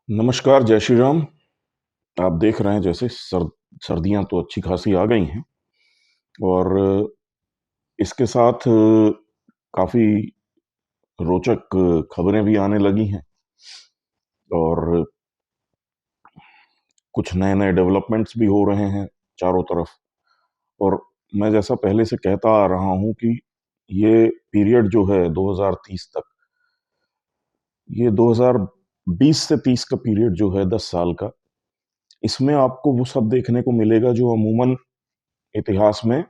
नमस्कार, जय श्री राम। आप देख रहे हैं जैसे सर्दियाँ तो अच्छी खासी आ गई हैं और इसके साथ काफ़ी रोचक खबरें भी आने लगी हैं और कुछ नए-नए डेवलपमेंट्स भी हो रहे हैं चारों तरफ। और मैं जैसा पहले से कहता आ रहा हूँ कि ये पीरियड जो है 2030 तक, ये 2020 से 30 का पीरियड जो है 10 साल का, इसमें आपको वो सब देखने को मिलेगा जो अमूमन इतिहास में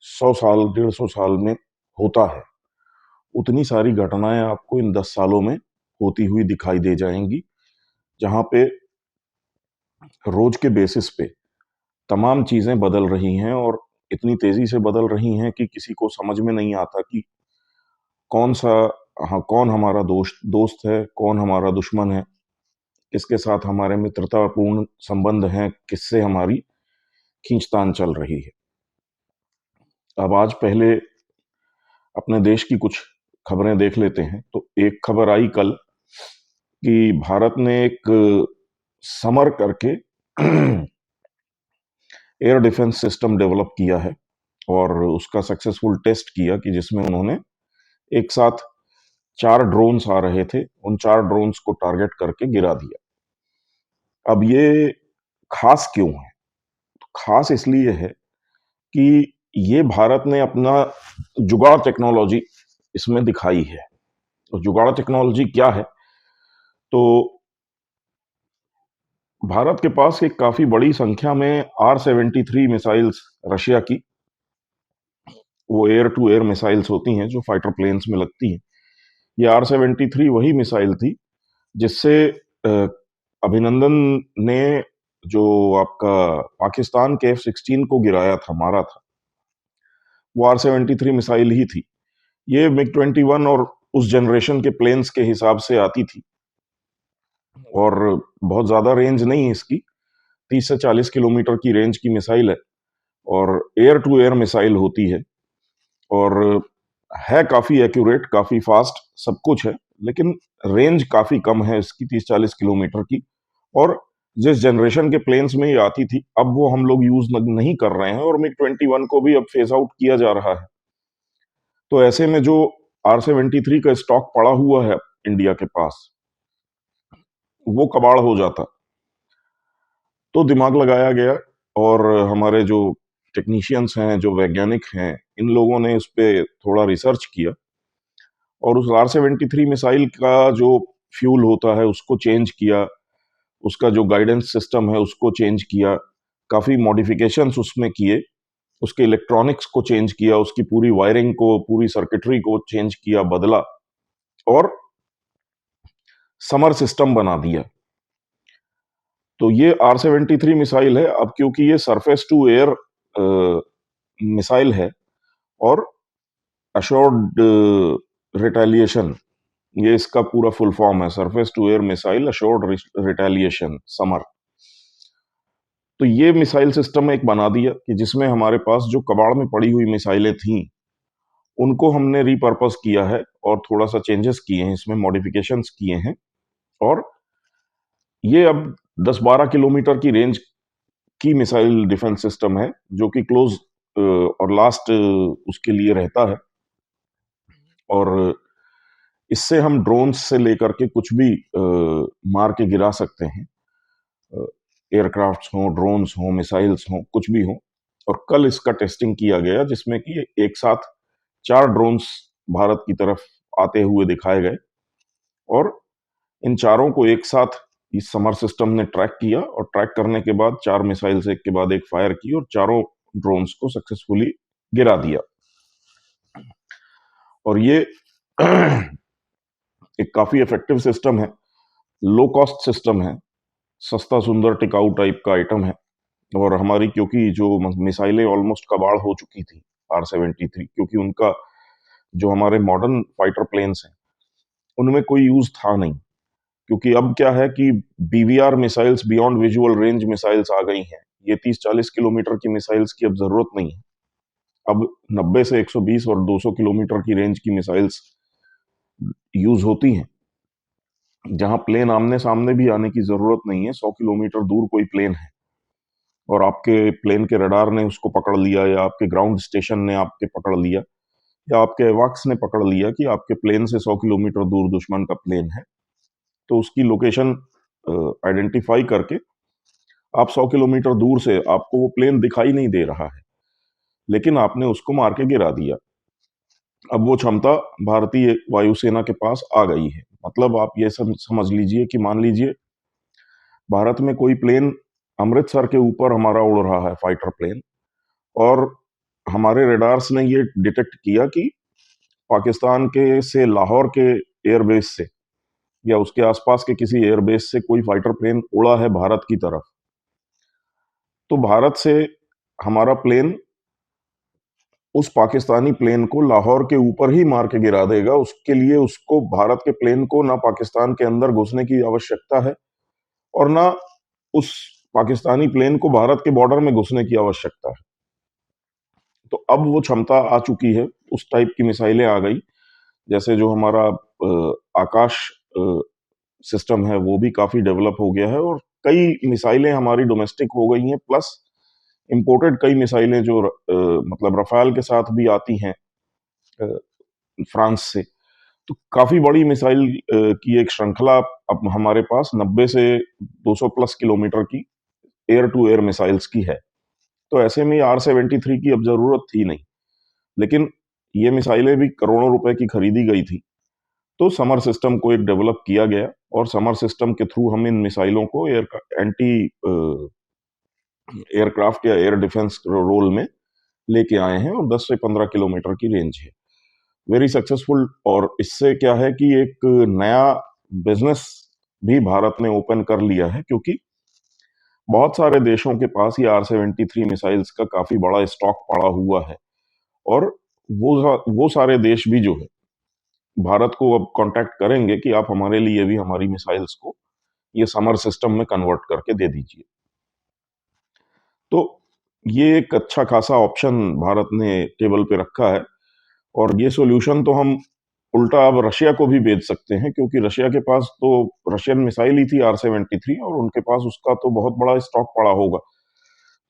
100 साल, 150 साल में होता है। उतनी सारी घटनाएँ आपको इन 10 सालों में होती हुई दिखाई दे जाएँगी, जहाँ पे रोज़ के बेसिस पे तमाम चीज़ें बदल रही हैं और इतनी तेज़ी से बदल रही हैं कि किसी को समझ में नहीं आता कि कौन-सा कौन हमारा दोस्त है, कौन हमारा दुश्मन है, किसके साथ हमारे मित्रतापूर्ण संबंध हैं, किससे हमारी खींचतान चल रही है। अब आज पहले अपने देश की कुछ खबरें देख लेते हैं। तो एक खबर आई कल कि भारत ने एक समर करके एयर डिफेंस सिस्टम डेवलप किया है और उसका सक्सेसफुल टेस्ट किया कि जिसमें उन्होंने एक साथ 4 ड्रोन्स आ रहे थे, उन 4 ड्रोन्स को टारगेट करके गिरा दिया। अब ये खास क्यों है? तो खास इसलिए है कि ये भारत ने अपना जुगाड़ टेक्नोलॉजी इसमें दिखाई है। तो जुगाड़ टेक्नोलॉजी क्या है? तो भारत के पास एक काफ़ी बड़ी संख्या में R-73 मिसाइल्स रशिया की, वो एयर टू एयर मिसाइल्स होती हैं जो फाइटर प्लेन्स में लगती हैं। ये R-73 वही मिसाइल थी जिससे अ, अभिनंदन ने जो आपका पाकिस्तान के F-16 को गिराया था, मारा था, वो R-73 मिसाइल ही थी। ये मिग-21 और उस जनरेशन के प्लेन्स के हिसाब से आती थी और बहुत ज़्यादा रेंज नहीं है इसकी, 30 से 40 किलोमीटर की रेंज की मिसाइल है और एयर टू एयर मिसाइल होती है और है काफ़ी एक्यूरेट, काफ़ी फ़ास्ट, सब कुछ है, लेकिन रेंज काफ़ी कम है इसकी 30-40 किलोमीटर की। और जिस जनरेशन के प्लेन्स में ये आती थी, अब वो हम लोग यूज़ नहीं कर रहे हैं और मिग-21 को भी अब फ़ेज़ आउट किया जा रहा है। तो ऐसे में जो R-73 का स्टॉक पड़ा हुआ है इंडिया के पास, वो कबाड़ हो जाता। तो दिमाग लगाया गया और हमारे जो टेक्नीशियंस हैं, जो वैज्ञानिक हैं, इन लोगों ने इस पे थोड़ा रिसर्च किया और उस R-73 मिसाइल का जो फ्यूल होता है, उसको चेंज किया, उसका जो गाइडेंस सिस्टम है, उसको चेंज किया, काफ़ी मॉडिफ़िकेशंस उसमें किए, उसके इलेक्ट्रॉनिक्स को चेंज किया, उसकी पूरी वायरिंग को, पूरी सर्किटरी को चेंज किया, बदला और समर सिस्टम बना दिया। तो ये R-73 मिसाइल है। अब क्योंकि ये सरफेस टू एयर मिसाइल है और अश्योर्ड रिटेलिएशन, ये इसका पूरा फुल फॉर्म है, surface to air missile assured retaliation Samar. तो ये मिसाइल सिस्टम एक बना दिया कि जिसमें हमारे पास जो कबाड़ में पड़ी हुई मिसाइलें थीं, उनको हमने रिपर्पस किया है और थोड़ा-सा चेंजेस किए हैं, इसमें मॉडिफिकेशंस किए हैं और ये अब 10-12 किलोमीटर की रेंज की मिसाइल डिफेंस सिस्टम है, जो कि क्लोज़ और लास्ट उसके लिए रहता है और इससे हम ड्रोन्स से लेकर के कुछ भी मार के गिरा सकते हैं। अ, एयरक्राफ्ट्स हों, ड्रोन्स हों, मिसाइल्स हों, कुछ भी हों। और कल इसका टेस्टिंग किया गया जिसमें कि एक साथ 4 ड्रोन्स भारत की तरफ आते हुए दिखाए गए और इन चारों को एक साथ इस समर सिस्टम ने ट्रैक किया और ट्रैक करने के बाद 4 मिसाइल्स एक के बाद एक फायर की और चारों ड्रोन्स को सक्सेसफुली गिरा दिया। और ये एक काफ़ी इफ़ेक्टिव सिस्टम है, लो कॉस्ट सिस्टम है, सस्ता, सुंदर, टिकाऊ टाइप का आइटम है और हमारी क्योंकि जो मिसाइलें ऑलमोस्ट कबाड़ हो चुकी थी R-73, क्योंकि उनका जो हमारे मॉडर्न फाइटर प्लेन्स हैं, उनमें कोई यूज़ था नहीं। क्योंकि अब क्या है कि BVR missiles, beyond visual range missiles आ गई हैं। ये 30-40 किलोमीटर की मिसाइल्स की अब ज़रूरत नहीं है। अब 90 से 120 और 200 किलोमीटर की रेंज की मिसाइल्स यूज़ होती हैं। जहां प्लेन आमने-सामने भी आने की ज़रूरत नहीं है, 100 किलोमीटर दूर कोई प्लेन है और आपके प्लेन के रडार ने उसको पकड़ लिया या आपके ग्राउंड स्टेशन ने आपके पकड़ लिया या आपके एवॉक्स ने पकड़ लिया कि आपके प्लेन से 100 किलोमीटर दूर दुश्मन का प्लेन है, तो उसकी लोकेशन आइडेंटिफ़ाई करके आप 100 किलोमीटर दूर से आपको वो प्लेन दिखाई नहीं दे रहा है, लेकिन आपने उसको मार के गिरा दिया। अब वो क्षमता भारतीय वायुसेना के पास आ गई है। मतलब आप ये समझ लीजिए कि मान लीजिए भारत में कोई प्लेन अमृतसर के ऊपर हमारा उड़ रहा है फाइटर प्लेन और हमारे रडार्स ने ये डिटेक्ट किया कि पाकिस्तान के से लाहौर के एयरबेस से या उसके आसपास के किसी एयरबेस से कोई फाइटर प्लेन उड़ा है भारत की तरफ, तो भारत से हमारा प्लेन उस पाकिस्तानी प्लेन को लाहौर के ऊपर ही मार के गिरा देगा। उसके लिए उसको भारत के प्लेन को ना पाकिस्तान के अंदर घुसने की आवश्यकता है और ना उस पाकिस्तानी प्लेन को भारत के बॉर्डर में घुसने की आवश्यकता है। तो अब वो क्षमता आ चुकी है, उस टाइप की मिसाइलें आ गई, जैसे जो हमारा आकाश अ, सिस्टम है वो भी काफ़ी डेवलप हो गया है और कई मिसाइलें हमारी डोमेस्टिक हो गई हैं प्लस इम्पोर्टेड कई मिसाइलें जो मतलब रफ़ाल के साथ भी आती हैं अ, फ्रांस से। तो काफ़ी बड़ी मिसाइल की एक श्रृंखला अब हमारे पास 90 से 200 प्लस किलोमीटर की एयर टू एयर मिसाइल्स की है। तो ऐसे में आर-73 की अब ज़रूरत थी नहीं। लेकिन ये मिसाइलें भी करोड़ों रुपए की खरीदी गई थी। तो समर सिस्टम को एक डेवलप किया गया और समर सिस्टम के थ्रू हम इन मिसाइलों को एंटी एयरक्राफ्ट या एयर डिफेंस रोल में लेके आए हैं और 10 से 15 किलोमीटर की रेंज है। वेरी सक्सेसफुल और इससे क्या है कि एक नया बिज़नेस भी भारत ने ओपन कर लिया है क्योंकि बहुत सारे देशों के पास ये आर-73 मिसाइल्स का काफ़ी बड़ा स्टॉक पड़ा हुआ है और वो सारे देश भी जो है भारत को अब कॉन्टैक्ट करेंगे कि आप हमारे लिए भी हमारी मिसाइल्स को ये समर सिस्टम में कन्वर्ट करके दे दीजिए। तो ये एक अच्छा खासा ऑप्शन भारत ने टेबल पे रखा है और ये सॉल्यूशन तो हम उल्टा अब रशिया को भी भेज सकते हैं क्योंकि रशिया के पास तो रशियन मिसाइल ही थी आर-73 और उनके पास उसका तो बहुत बड़ा स्टॉक पड़ा होगा।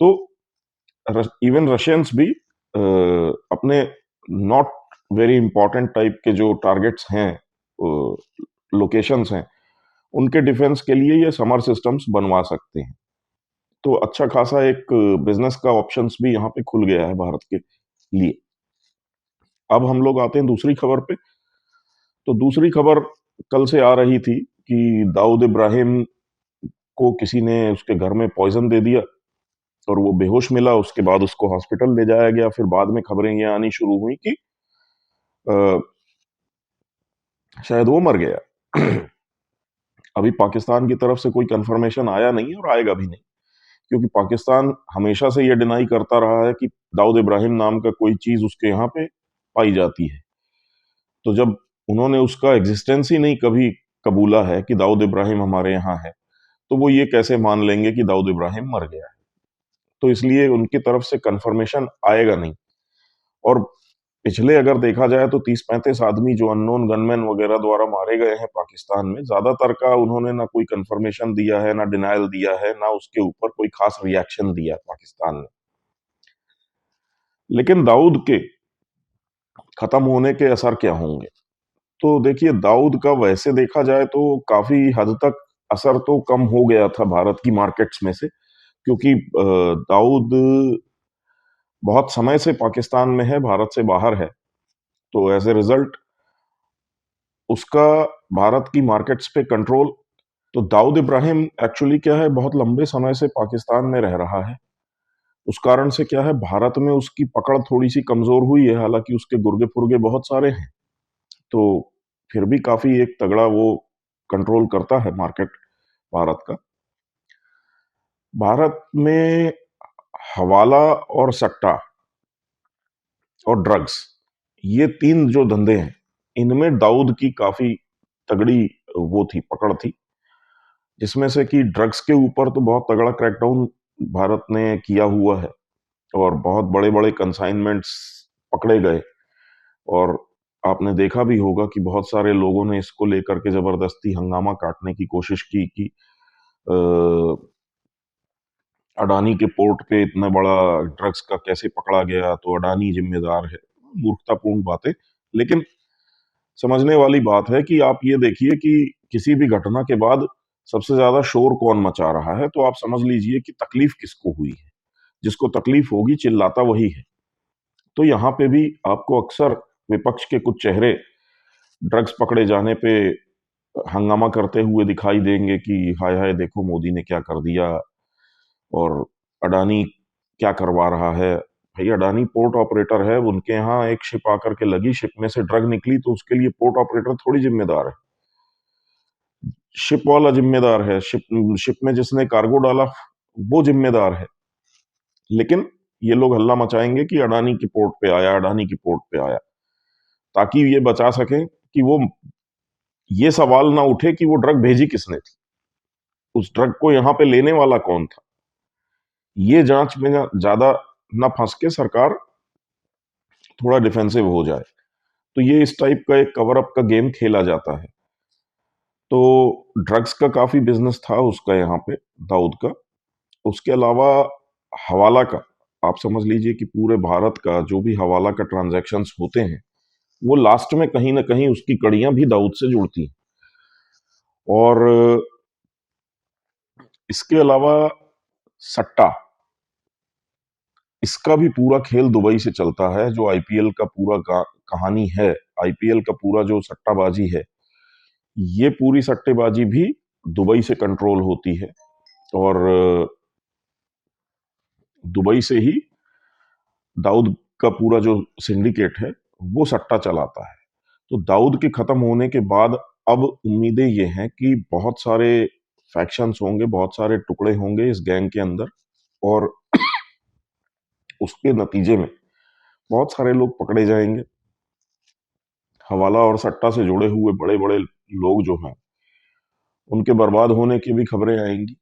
तो इवन रशियंस भी अपने नॉट वेरी इंपॉर्टेंट टाइप के जो टारगेट्स हैं लोकेशंस हैं उनके डिफेंस के लिए ये समर सिस्टम्स बनवा सकते हैं। तो अच्छा खासा एक बिजनेस का ऑप्शंस भी यहाँ पे खुल गया है भारत के लिए। अब हम लोग आते हैं दूसरी खबर पे। तो दूसरी खबर कल से आ रही थी कि दाऊद इब्राहिम को किसी ने उसके घर में पॉइजन दे दिया और वो बेहोश मिला। उसके बाद उसको हॉस्पिटल ले जाया गया। फिर बाद में खबरें ये आनी शुरू हुई कि अ, शायद वो मर गया। अभी पाकिस्तान की तरफ से कोई कंफर्मेशन आया नहीं है और आएगा भी नहीं क्योंकि पाकिस्तान हमेशा से ये डिनाई करता रहा है कि दाऊद इब्राहिम नाम का कोई चीज उसके यहाँ पे पाई जाती है। तो जब उन्होंने उसका एग्जिस्टेंस ही नहीं कभी कबूला है कि दाऊद इब्राहिम हमारे यहाँ है, तो वो ये कैसे मान लेंगे कि दाऊद इब्राहिम मर गया है? तो इसलिए उनकी तरफ से कंफर्मेशन आएगा नहीं। और पिछले अगर देखा जाए तो 30-35 आदमी जो अननोन गनमैन वगैरह द्वारा मारे गए हैं पाकिस्तान में, ज़्यादातर का उन्होंने ना कोई कंफर्मेशन दिया है, ना डिनायल दिया है, ना उसके ऊपर कोई खास रिएक्शन दिया है पाकिस्तान ने। लेकिन दाऊद के खत्म होने के असर क्या होंगे? तो देखिए दाऊद का वैसे देखा जाए तो काफ़ी हद तक असर तो कम हो गया था भारत की मार्केट्स में से क्योंकि दाऊद बहुत समय से पाकिस्तान में है, भारत से बाहर है। तो एज़ अ रिज़ल्ट उसका भारत की मार्केट्स पे कंट्रोल। तो दाऊद इब्राहिम एक्चुअली क्या है बहुत लंबे समय से पाकिस्तान में रह रहा है। उस कारण से क्या है भारत में उसकी पकड़ थोड़ी-सी कमज़ोर हुई है, हालाँकि उसके गुर्गे-फुर्गे बहुत सारे हैं। तो फिर भी काफ़ी एक तगड़ा वो कंट्रोल करता है मार्केट भारत का। भारत में हवाला और सट्टा और ड्रग्स ये 3 जो धंधे हैं, इनमें दाऊद की काफ़ी तगड़ी वो थी, पकड़ थी। जिसमें से कि ड्रग्स के ऊपर तो बहुत तगड़ा क्रैकडाउन भारत ने किया हुआ है और बहुत बड़े-बड़े कंसाइनमेंट्स पकड़े गए और आपने देखा भी होगा कि बहुत सारे लोगों ने इसको लेकर के ज़बरदस्ती हंगामा काटने की कोशिश की कि अ, अडानी के पोर्ट पे इतना बड़ा ड्रग्स का कैसे पकड़ा गया, तो अडानी ज़िम्मेदार है। मूर्खतापूर्ण बातें। लेकिन समझने वाली बात है कि आप ये देखिए कि किसी भी घटना के बाद सबसे ज़्यादा शोर कौन मचा रहा है, तो आप समझ लीजिए कि तकलीफ किसको हुई है। जिसको तकलीफ होगी चिल्लाता वही है। तो यहाँ पे भी आपको अक्सर विपक्ष के कुछ चेहरे ड्रग्स पकड़े जाने पे हंगामा करते हुए दिखाई देंगे कि हाय हाय देखो मोदी ने क्या कर दिया और अडानी क्या करवा रहा है। भाई अडानी पोर्ट ऑपरेटर है, उनके यहाँ एक शिप आकर के लगी, शिप में से ड्रग निकली तो उसके लिए पोर्ट ऑपरेटर थोड़ी जिम्मेदार है। शिप वाला जिम्मेदार है, शिप शिप में जिसने कार्गो डाला वो जिम्मेदार है। लेकिन ये लोग हल्ला मचाएंगे कि अडानी की पोर्ट पे आया, अडानी की पोर्ट पे आया, ताकि ये बचा सकें कि वो ये सवाल ना उठे कि वो ड्रग भेजी किसने थी, उस ड्रग को यहाँ पे लेने वाला कौन था। ये जांच में ज्यादा ना फंस के सरकार थोड़ा डिफेंसिव हो जाए, तो ये इस टाइप का एक कवर अप का गेम खेला जाता है। तो ड्रग्स का काफी बिजनेस था उसका यहाँ पे, दाऊद का। उसके अलावा हवाला का, आप समझ लीजिए कि पूरे भारत का जो भी हवाला का ट्रांजैक्शंस होते हैं, वो लास्ट में कहीं ना कहीं उसकी कड़ियां भी दाऊद से जुड़ती हैं। और इसके अलावा सट्टा, इसका भी पूरा खेल दुबई से चलता है। जो आईपीएल का पूरा कहानी है, आईपीएल का पूरा जो सट्टाबाजी है, ये पूरी सट्टेबाजी भी दुबई से कंट्रोल होती है। और दुबई से ही दाऊद का पूरा जो सिंडिकेट है वो सट्टा चलाता है। तो दाऊद के खत्म होने के बाद अब उम्मीदें ये हैं कि बहुत सारे फैक्शंस होंगे, बहुत सारे टुकड़े होंगे इस गैंग के अंदर, और उसके नतीजे में बहुत सारे लोग पकड़े जाएंगे। हवाला और सट्टा से जुड़े हुए बड़े बड़े लोग जो हैं, उनके बर्बाद होने की भी खबरें आएंगी।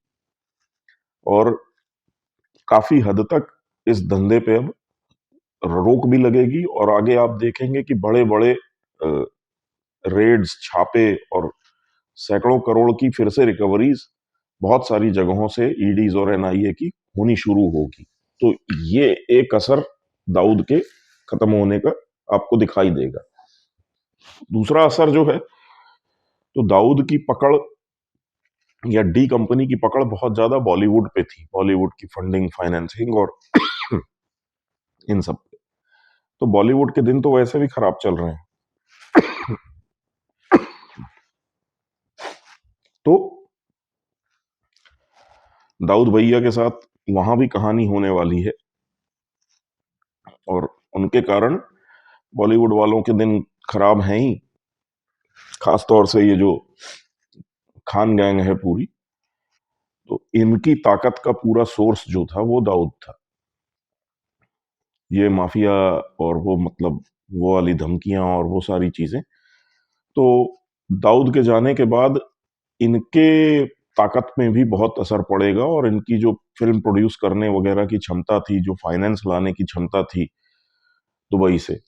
और काफी हद तक इस धंधे पे अब रोक भी लगेगी, और आगे आप देखेंगे कि बड़े बड़े रेड्स, छापे और सैकड़ों करोड़ की फिर से रिकवरीज बहुत सारी जगहों से ईडीज और एनआईए की होनी शुरू होगी। तो ये एक असर दाऊद के खत्म होने का आपको दिखाई देगा। दूसरा असर जो है, तो दाऊद की पकड़ या डी कंपनी की पकड़ बहुत ज्यादा बॉलीवुड पे थी, बॉलीवुड की फंडिंग, फाइनेंसिंग और इन सब पे। तो बॉलीवुड के दिन तो वैसे भी खराब चल रहे हैं। तो दाऊद भैया के साथ वहां भी कहानी होने वाली है, और उनके कारण बॉलीवुड वालों के दिन खराब हैं ही। खास तौर से ये जो खान गैंग है पूरी, तो इनकी ताकत का पूरा सोर्स जो था वो दाऊद था। ये माफिया और वो मतलब वो वाली धमकियां और वो सारी चीजें, तो दाऊद के जाने के बाद इनके ताकत में भी बहुत असर पड़ेगा, और इनकी जो फिल्म प्रोड्यूस करने वगैरह की क्षमता थी, जो फाइनेंस लाने की क्षमता थी दुबई से,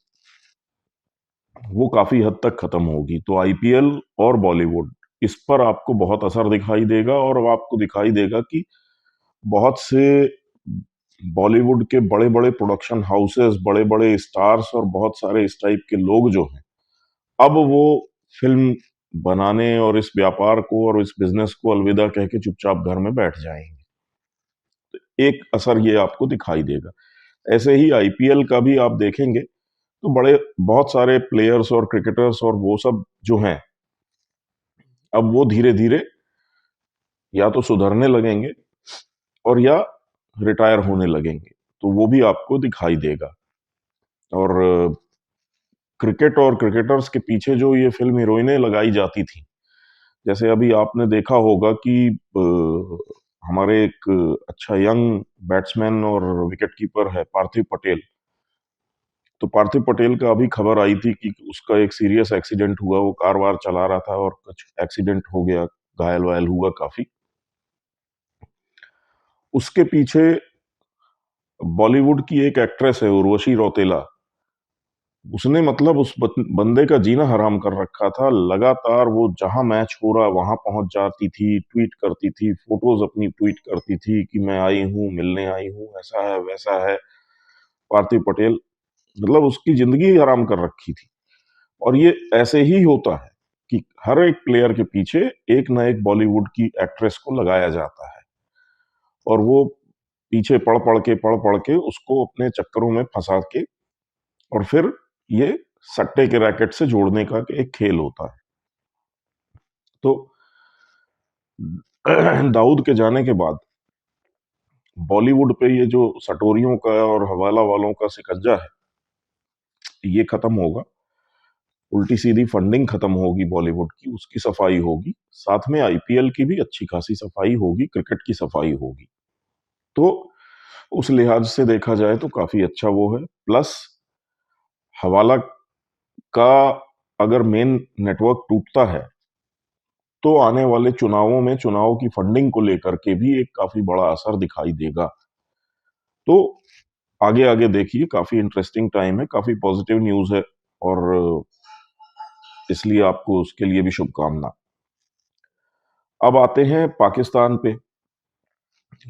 वो काफी हद तक खत्म होगी। तो आईपीएल और बॉलीवुड, इस पर आपको बहुत असर दिखाई देगा, और अब आपको दिखाई देगा कि बहुत से बॉलीवुड के बड़े बड़े प्रोडक्शन हाउसेस, बड़े बड़े स्टार्स और बहुत सारे इस टाइप के लोग जो हैं, अब वो फिल्म बनाने और इस व्यापार को और इस बिजनेस को अलविदा कह के चुपचाप घर में बैठ जाएंगे। एक असर ये आपको दिखाई देगा। ऐसे ही आईपीएल का भी आप देखेंगे तो बड़े बहुत सारे प्लेयर्स और क्रिकेटर्स और वो सब जो हैं, अब वो धीरे धीरे या तो सुधरने लगेंगे और या रिटायर होने लगेंगे। तो वो भी आपको दिखाई देगा। और क्रिकेट और क्रिकेटर्स के पीछे जो ये फिल्म हीरोइनें लगाई जाती थी, जैसे अभी आपने देखा होगा कि हमारे एक अच्छा यंग बैट्समैन और विकेट कीपर है पार्थिव पटेल। तो पार्थिव पटेल का अभी खबर आई थी कि उसका एक सीरियस एक्सीडेंट हुआ, वो कार वार चला रहा था और कुछ एक्सीडेंट हो गया, घायल वायल हुआ काफी। उसके पीछे बॉलीवुड की एक एक्ट्रेस है उर्वशी रौतेला, उसने मतलब उस बंदे का जीना हराम कर रखा था। लगातार वो जहां मैच हो रहा वहां पहुंच जाती थी, ट्वीट करती थी, फोटोज अपनी ट्वीट करती थी कि मैं आई हूं, मिलने आई हूं, ऐसा है वैसा है। पार्थिव पटेल मतलब उसकी जिंदगी हराम कर रखी थी। और ये ऐसे ही होता है कि हर एक प्लेयर के पीछे एक ना एक बॉलीवुड की एक्ट्रेस को लगाया जाता है, और वो पीछे पढ़ पढ़ के उसको अपने चक्करों में फंसा के, और फिर ये सट्टे के रैकेट से जोड़ने का एक खेल होता है। तो दाऊद के जाने के बाद बॉलीवुड पे ये जो सटोरियों का और हवाला वालों का शिकंजा है, ये खत्म होगा। उल्टी सीधी फंडिंग खत्म होगी बॉलीवुड की, उसकी सफाई होगी। साथ में आईपीएल की भी अच्छी खासी सफाई होगी, क्रिकेट की सफाई होगी। तो उस लिहाज से देखा जाए तो काफी अच्छा वो है। प्लस हवाला का अगर मेन नेटवर्क टूटता है तो आने वाले चुनावों में चुनाव की फंडिंग को लेकर के भी एक काफी बड़ा असर दिखाई देगा। तो आगे आगे देखिए, काफी इंटरेस्टिंग टाइम है, काफी पॉजिटिव न्यूज है, और इसलिए आपको उसके लिए भी शुभकामना। अब आते हैं पाकिस्तान पे।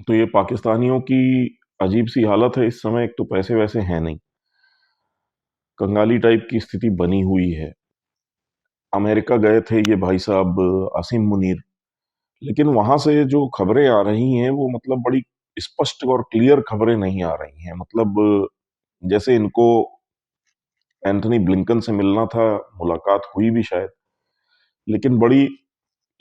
तो ये पाकिस्तानियों की अजीब सी हालत है इस समय। एक तो पैसे वैसे हैं नहीं, कंगाली टाइप की स्थिति बनी हुई है। अमेरिका गए थे ये भाई साहब आसिम मुनीर, लेकिन वहां से जो खबरें आ रही हैं वो मतलब बड़ी स्पष्ट और क्लियर खबरें नहीं आ रही हैं। मतलब जैसे इनको एंथनी ब्लिंकन से मिलना था, मुलाकात हुई भी शायद, लेकिन बड़ी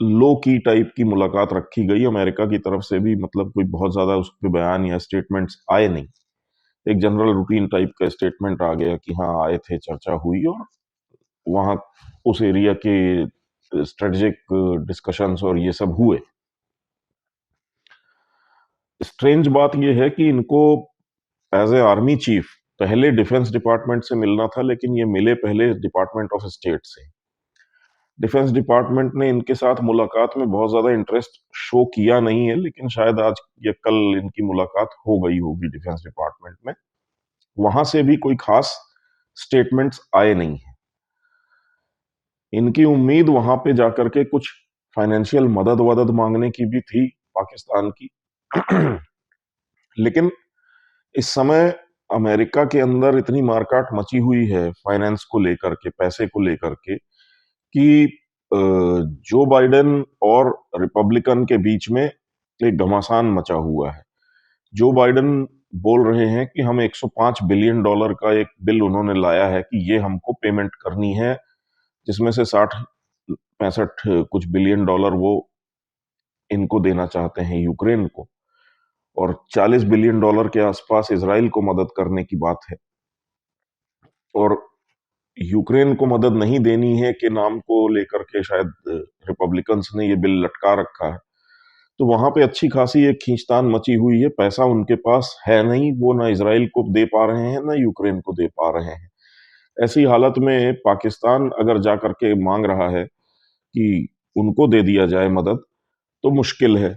लो की टाइप की मुलाकात रखी गई अमेरिका की तरफ से भी। मतलब कोई बहुत ज्यादा उस पर बयान या स्टेटमेंट्स आए नहीं। एक जनरल रूटीन टाइप का स्टेटमेंट आ गया कि हाँ आए थे, चर्चा हुई, और वहाँ उस एरिया के स्ट्रेटेजिक डिस्कशंस और ये सब हुए। स्ट्रेंज बात यह है कि इनको एज ए आर्मी चीफ पहले डिफेंस डिपार्टमेंट से मिलना था, लेकिन ये मिले पहले डिपार्टमेंट ऑफ स्टेट से। डिफेंस डिपार्टमेंट ने इनके साथ मुलाकात में बहुत ज्यादा इंटरेस्ट शो किया नहीं है, लेकिन शायद आज या कल इनकी मुलाकात हो गई होगी डिफेंस डिपार्टमेंट में। वहां से भी कोई खास स्टेटमेंट्स आए नहीं है। इनकी उम्मीद वहां पे जाकर के कुछ फाइनेंशियल मदद वदद मांगने की भी थी पाकिस्तान की। लेकिन इस समय अमेरिका के अंदर इतनी मारकाट मची हुई है फाइनेंस को लेकर के, पैसे को लेकर के, कि जो बाइडेन और रिपब्लिकन के बीच में एक घमासान मचा हुआ है। जो बाइडेन बोल रहे हैं कि हम 105 बिलियन डॉलर का एक बिल उन्होंने लाया है कि ये हमको पेमेंट करनी है, जिसमें से 60-65 कुछ बिलियन डॉलर वो इनको देना चाहते हैं यूक्रेन को, और 40 बिलियन डॉलर के आसपास इसराइल को मदद करने की बात है। और यूक्रेन को मदद नहीं देनी है के नाम को लेकर के शायद रिपब्लिकन्स ने ये बिल लटका रखा है। तो वहां पे अच्छी खासी एक खींचतान मची हुई है। पैसा उनके पास है नहीं, वो ना इसराइल को दे पा रहे हैं ना यूक्रेन को दे पा रहे हैं। ऐसी हालत में पाकिस्तान अगर जा करके मांग रहा है कि उनको दे दिया जाए मदद, तो मुश्किल है।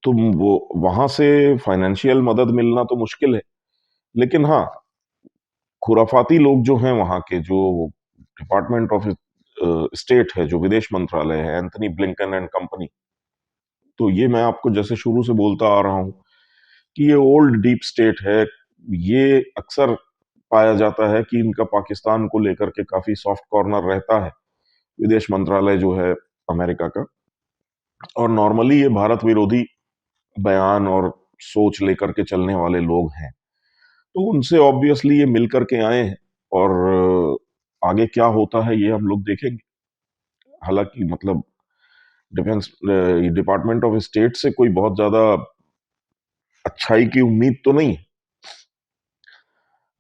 तो वो वहां से फाइनेंशियल मदद मिलना तो मुश्किल है। लेकिन हाँ, खुराफाती लोग जो हैं वहां के, जो डिपार्टमेंट ऑफ स्टेट है, जो विदेश मंत्रालय है, एंथनी ब्लिंकन एंड कंपनी, तो ये मैं आपको जैसे शुरू से बोलता आ रहा हूं कि ये ओल्ड डीप स्टेट है। ये अक्सर पाया जाता है कि इनका पाकिस्तान को लेकर के काफी सॉफ्ट कॉर्नर रहता है, विदेश मंत्रालय जो है अमेरिका का। और नॉर्मली ये भारत विरोधी बयान और सोच लेकर के चलने वाले लोग हैं। तो उनसे ऑब्वियसली ये मिल करके आए हैं, और आगे क्या होता है ये हम लोग देखेंगे। हालांकि मतलब डिफेंस डिपार्टमेंट ऑफ स्टेट से कोई बहुत ज्यादा अच्छाई की उम्मीद तो नहीं है।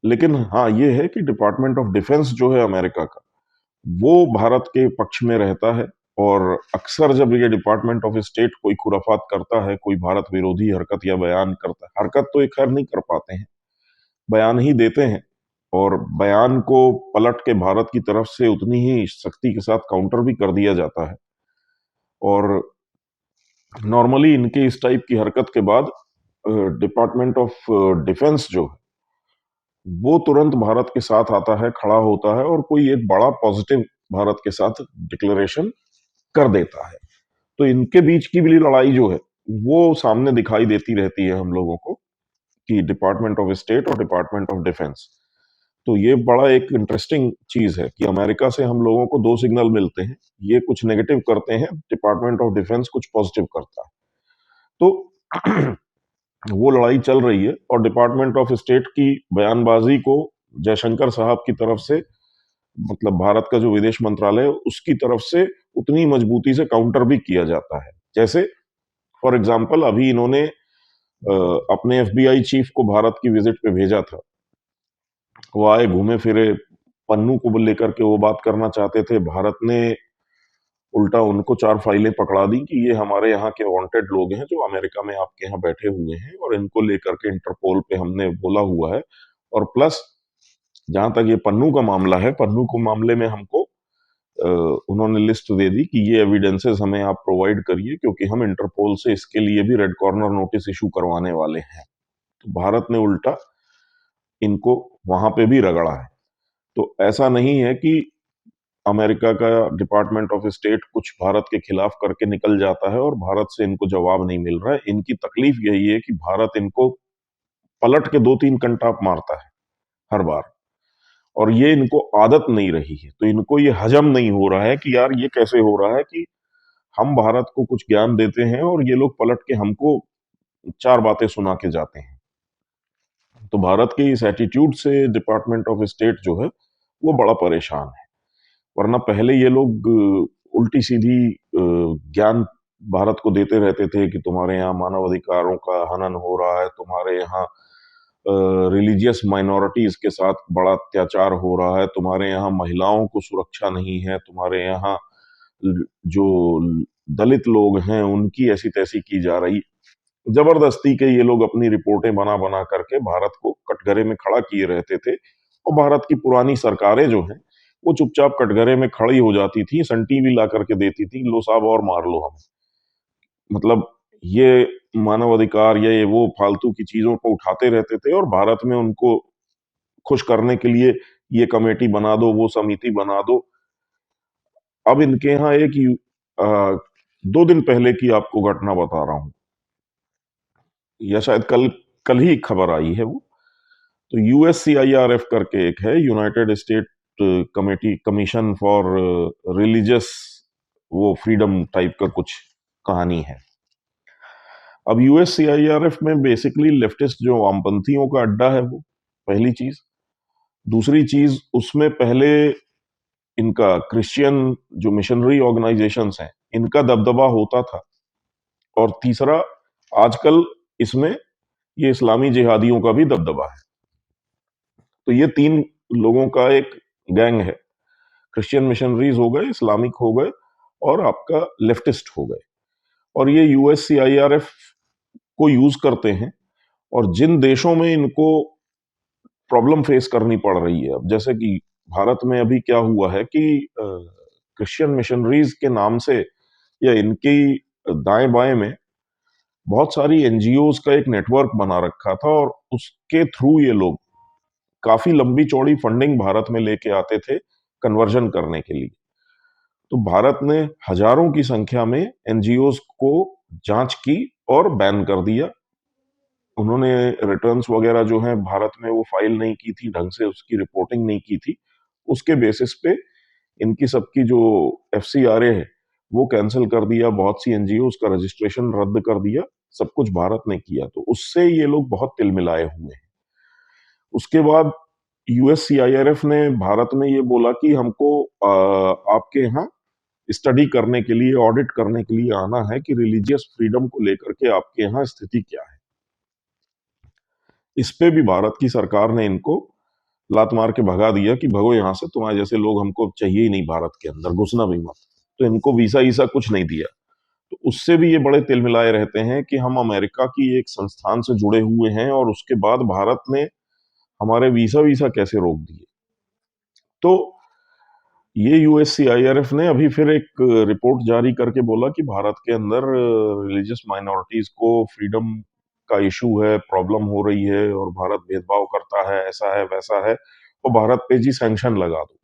लेकिन हाँ ये है कि डिपार्टमेंट ऑफ डिफेंस जो है अमेरिका का, वो भारत के पक्ष में रहता है। और अक्सर जब ये डिपार्टमेंट ऑफ स्टेट कोई खुराफात करता है, कोई भारत विरोधी हरकत या बयान करता है, हरकत तो ये खैर नहीं कर पाते हैं, बयान ही देते हैं, और बयान को पलट के भारत की तरफ से उतनी ही सख्ती के साथ काउंटर भी कर दिया जाता है। और नॉर्मली इनके इस टाइप की हरकत के बाद डिपार्टमेंट ऑफ डिफेंस जो है, वो तुरंत भारत के साथ आता है, खड़ा होता है और कोई एक बड़ा पॉजिटिव भारत के साथ डिक्लेरेशन कर देता है। तो इनके बीच की भी लड़ाई जो है, वो सामने दिखाई देती रहती है हम लोगों को, कि डिपार्टमेंट ऑफ स्टेट और डिपार्टमेंट ऑफ डिफेंस। तो ये बड़ा एक इंटरेस्टिंग चीज है कि अमेरिका से हम लोगों को दो सिग्नल मिलते हैं। ये कुछ नेगेटिव करते हैं, डिपार्टमेंट ऑफ डिफेंस कुछ पॉजिटिव करता है। तो वो लड़ाई चल रही है और डिपार्टमेंट ऑफ स्टेट की बयानबाजी को जयशंकर साहब की तरफ से, मतलब भारत का जो विदेश मंत्रालय है उसकी तरफ से उतनी मजबूती से काउंटर भी किया जाता है। जैसे फॉर एग्जाम्पल अभी इन्होंने अपने एफबीआई चीफ को भारत की विजिट पे भेजा था। वो आए, घूमे फिरे, पन्नू को लेकर के वो बात करना चाहते थे। भारत ने उल्टा उनको चार फाइलें पकड़ा दी कि ये हमारे यहाँ के वांटेड लोग हैं जो अमेरिका में आपके यहाँ बैठे हुए हैं, और इनको लेकर के इंटरपोल पे हमने बोला हुआ है। और प्लस जहां तक ये पन्नू का मामला है, पन्नू को मामले में हमको उन्होंने लिस्ट दे दी कि ये एविडेंसेस हमें आप प्रोवाइड करिए, क्योंकि हम इंटरपोल से इसके लिए भी रेड कॉर्नर नोटिस इशू करवाने वाले हैं। तो भारत ने उल्टा इनको वहां पे भी रगड़ा है। तो ऐसा नहीं है कि अमेरिका का डिपार्टमेंट ऑफ स्टेट कुछ भारत के खिलाफ करके निकल जाता है और भारत से इनको जवाब नहीं मिल रहा है। इनकी तकलीफ यही है कि भारत इनको पलट के दो तीन कंटाप मारता है हर बार, और ये इनको आदत नहीं रही है। तो इनको ये हजम नहीं हो रहा है कि यार ये कैसे हो रहा है कि हम भारत को कुछ ज्ञान देते हैं और ये लोग पलट के हमको चार बातें सुना के जाते हैं। तो भारत के इस एटीट्यूड से डिपार्टमेंट ऑफ स्टेट जो है वो बड़ा परेशान है। वरना पहले ये लोग उल्टी सीधी ज्ञान भारत को देते रहते थे कि तुम्हारे यहाँ मानव अधिकारों का हनन हो रहा है, तुम्हारे यहाँ रिलीजियस माइनॉरिटीज के साथ बड़ा अत्याचार हो रहा है, तुम्हारे यहाँ महिलाओं को सुरक्षा नहीं है, तुम्हारे यहाँ जो दलित लोग हैं उनकी ऐसी तैसी की जा रही। जबरदस्ती के ये लोग अपनी रिपोर्टें बना बना करके भारत को कटघरे में खड़ा किए रहते थे। और भारत की पुरानी सरकारें जो हैं वो चुपचाप कटघरे में खड़ी हो जाती थी, संटी भी ला करके देती थी, लो साहब और मार लो हमें। मतलब ये मानव अधिकार या ये वो फालतू की चीजों को उठाते रहते थे और भारत में उनको खुश करने के लिए ये कमेटी बना दो, वो समिति बना दो। अब इनके यहाँ अ, 2 दिन पहले की आपको घटना बता रहा हूँ, या शायद कल कल ही खबर आई है वो। तो यूएससीआईआरएफ करके एक है, United state committee commission for religious वो फ्रीडम टाइप का कुछ कहानी है। अब यूएससीआईआरएफ में बेसिकली लेफ्टिस्ट जो वामपंथियों का अड्डा है वो पहली चीज। दूसरी चीज, उसमें पहले इनका क्रिश्चियन जो मिशनरी ऑर्गेनाइजेशंस हैं इनका दबदबा होता था। और तीसरा, आजकल इसमें ये इस्लामी जिहादियों का भी दबदबा है। तो ये तीन लोगों का एक गैंग है। क्रिश्चियन मिशनरीज हो गए, इस्लामिक हो गए, और आपका लेफ्टिस्ट हो गए। और ये यूएससीआईआरएफ को यूज करते हैं। और जिन देशों में इनको प्रॉब्लम फेस करनी पड़ रही है, अब जैसे कि भारत में अभी क्या हुआ है कि क्रिश्चियन मिशनरीज के नाम से या इनकी दाएं बाएं में बहुत सारी एनजीओज का एक नेटवर्क बना रखा था, और उसके थ्रू ये लोग काफी लंबी चौड़ी फंडिंग भारत में लेके आते थे कन्वर्जन करने के लिए। तो भारत ने हजारों की संख्या में एनजीओज को जांच की और बैन कर दिया। उन्होंने रिटर्न्स वगैरह जो हैं भारत में वो फाइल नहीं की थी, ढंग से उसकी रिपोर्टिंग नहीं की थी। उसके बेसिस पे इनकी सबकी जो एफसीआरए है वो कैंसिल कर दिया, बहुत सी एनजीओ का रजिस्ट्रेशन रद्द कर दिया। सब कुछ भारत ने किया, तो उससे ये लोग बहुत तिलमिलाए हुए हैं। उसके बाद यूएससीआईआरएफ ने भारत में ये बोला कि हमको आपके यहाँ स्टडी करने के लिए, ऑडिट करने के लिए आना है कि रिलीजियस फ्रीडम को लेकर के आपके यहाँ स्थिति क्या है। इस पे भी भारत की सरकार ने इनको लात मार के भगा दिया कि भगो यहाँ से, तुम्हारे जैसे लोग हमको चाहिए ही नहीं, भारत के अंदर घुसना भी मत। तो इनको वीसा ईसा कुछ नहीं दिया। तो उससे भी ये बड़े तिलमिलाए रहते हैं कि हम अमेरिका की एक संस्थान से जुड़े हुए हैं और उसके बाद भारत ने हमारे वीसा वीसा कैसे रोक दिए। तो ये यूएससीआईआरएफ ने अभी फिर एक रिपोर्ट जारी करके बोला कि भारत के अंदर रिलीजियस माइनॉरिटीज को फ्रीडम का इशू है, प्रॉब्लम हो रही है और भारत भेदभाव करता है, ऐसा है, वैसा है, तो भारत पे जी सैंक्शन लगा दो।